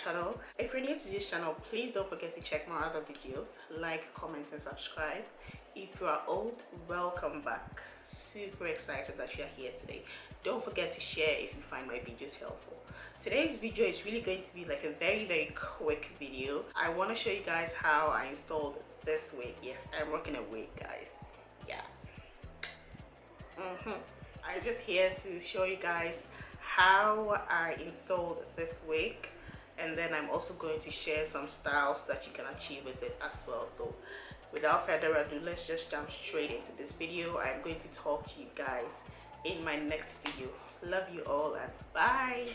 channel. If you're new to this channel, please don't forget to check my other videos, like, comment and subscribe. If you are old, welcome back. Super excited that you're here today. Don't forget to share if you find my videos helpful. Today's video is really going to be like a very quick video. I want to show you guys how I installed this wig. Yes, I'm rocking a wig, guys. Yeah. I'm just here to show you guys how I installed this wig, and then I'm also going to share some styles that you can achieve with it as well. So without further ado, let's just jump straight into this video. I'm going to talk to you guys in my next video. Love you all and bye.